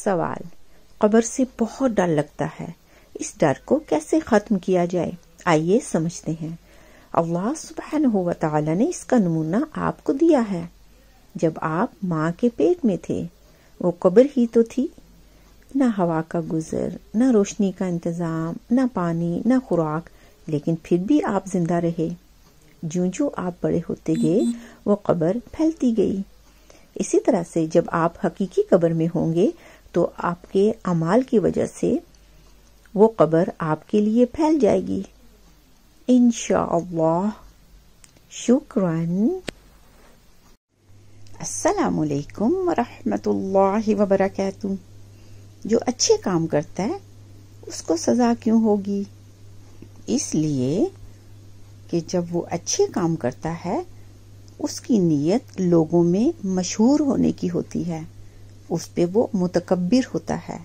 سوال: قبر سے بہت ڈر لگتا ہے، اس ڈر کو کیسے ختم کیا جائے؟ آئیے سمجھتے ہیں۔ اللہ سبحانہ و تعالی نے اس کا نمونہ آپ کو دیا ہے۔ جب آپ ماں کے پیٹ میں تھے، وہ قبر ہی تو تھی، نہ ہوا کا گزر، نہ روشنی کا انتظام، نہ پانی، نہ خوراک، لیکن پھر بھی آپ زندہ رہے۔ جوں جوں آپ بڑے ہوتے گئے، وہ قبر پھیلتی گئی۔ اسی طرح سے جب آپ حقیقی قبر میں ہوں گے تو آپ کے اعمال کی وجہ سے وہ قبر آپ کے لیے پھیل جائے گی انشاءاللہ۔ شکراً۔ السلام علیکم ورحمۃ اللہ وبرکاتہ۔ جو اچھے کام کرتا ہے اس کو سزا کیوں ہوگی؟ اس لیے کہ جب وہ اچھے کام کرتا ہے اس کی نیت لوگوں میں مشہور ہونے کی ہوتی ہے، اس پہ وہ متکبر ہوتا ہے،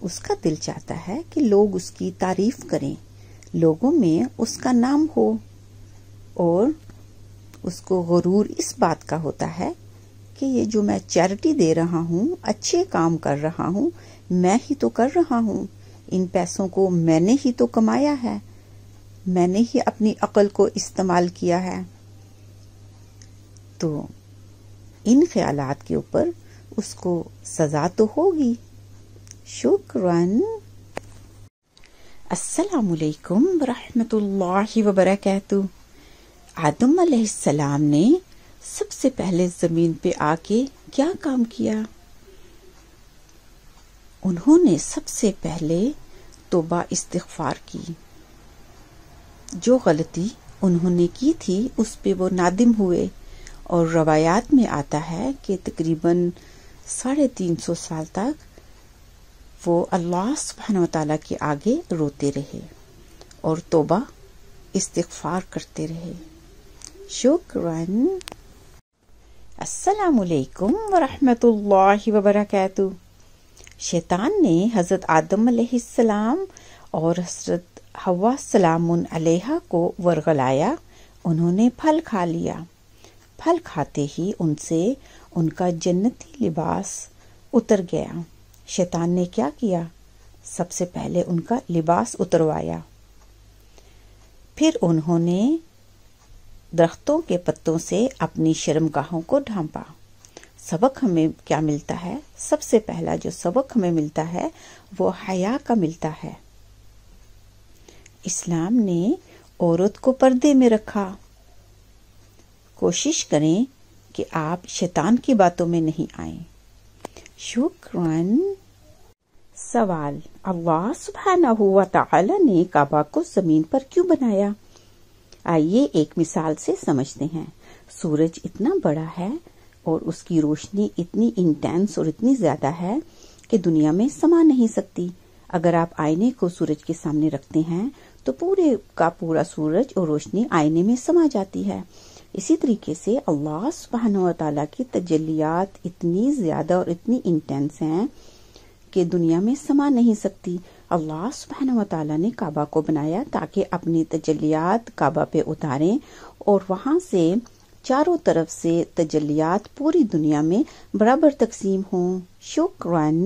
اس کا دل چاہتا ہے کہ لوگ اس کی تعریف کریں، لوگوں میں اس کا نام ہو، اور اس کو غرور اس بات کا ہوتا ہے کہ یہ جو میں چیریٹی دے رہا ہوں، اچھے کام کر رہا ہوں، میں ہی تو کر رہا ہوں، ان پیسوں کو میں نے ہی تو کمایا ہے، میں نے ہی اپنی عقل کو استعمال کیا ہے۔ تو ان خیالات کے اوپر اس کو سزا تو ہوگی۔ شکراً۔ السلام علیکم ورحمۃ اللہ وبرکاتہ۔ آدم علیہ السلام نے سب سے پہلے زمین پہ آ کے کیا کام کیا؟ انہوں نے سب سے پہلے توبہ استغفار کی۔ جو غلطی انہوں نے کی تھی اس پہ وہ نادم ہوئے، اور روایات میں آتا ہے کہ تقریباً 350 سال تک وہ اللہ سبحانہ و تعالیٰ کے آگے روتے رہے اور توبہ استغفار کرتے رہے۔ شکراً۔ السلام علیکم ورحمۃ اللہ وبرکاتہ۔ شیطان نے حضرت آدم علیہ السلام اور حضرت حوا سلام علیہا کو ورغلایا، انہوں نے پھل کھا لیا۔ پھل کھاتے ہی ان سے ان کا جنتی لباس اتر گیا۔ شیطان نے کیا کیا؟ سب سے پہلے ان کا لباس اتروایا، پھر انہوں نے درختوں کے پتوں سے اپنی شرمگاہوں کو ڈھانپا۔ سبق ہمیں کیا ملتا ہے؟ سب سے پہلا جو سبق ہمیں ملتا ہے وہ حیا کا ملتا ہے۔ اسلام نے عورت کو پردے میں رکھا۔ کوشش کریں کہ آپ شیطان کی باتوں میں نہیں آئیں۔ شکراً۔ سوال: اللہ سبحانہ و تعالی نے کعبہ کو زمین پر کیوں بنایا؟ آئیے ایک مثال سے سمجھتے ہیں۔ سورج اتنا بڑا ہے اور اس کی روشنی اتنی انٹینس اور اتنی زیادہ ہے کہ دنیا میں سما نہیں سکتی۔ اگر آپ آئینے کو سورج کے سامنے رکھتے ہیں تو پورے کا پورا سورج اور روشنی آئینے میں سما جاتی ہے۔ اسی طریقے سے اللہ سبحانہ و تعالیٰ کی تجلیات اتنی زیادہ اور اتنی انٹینس ہیں کہ دنیا میں سما نہیں سکتی۔ اللہ سبحانہ و تعالیٰ نے کعبہ کو بنایا تاکہ اپنی تجلیات کعبہ پہ اتاریں، اور وہاں سے چاروں طرف سے تجلیات پوری دنیا میں برابر تقسیم ہوں۔ شکراً۔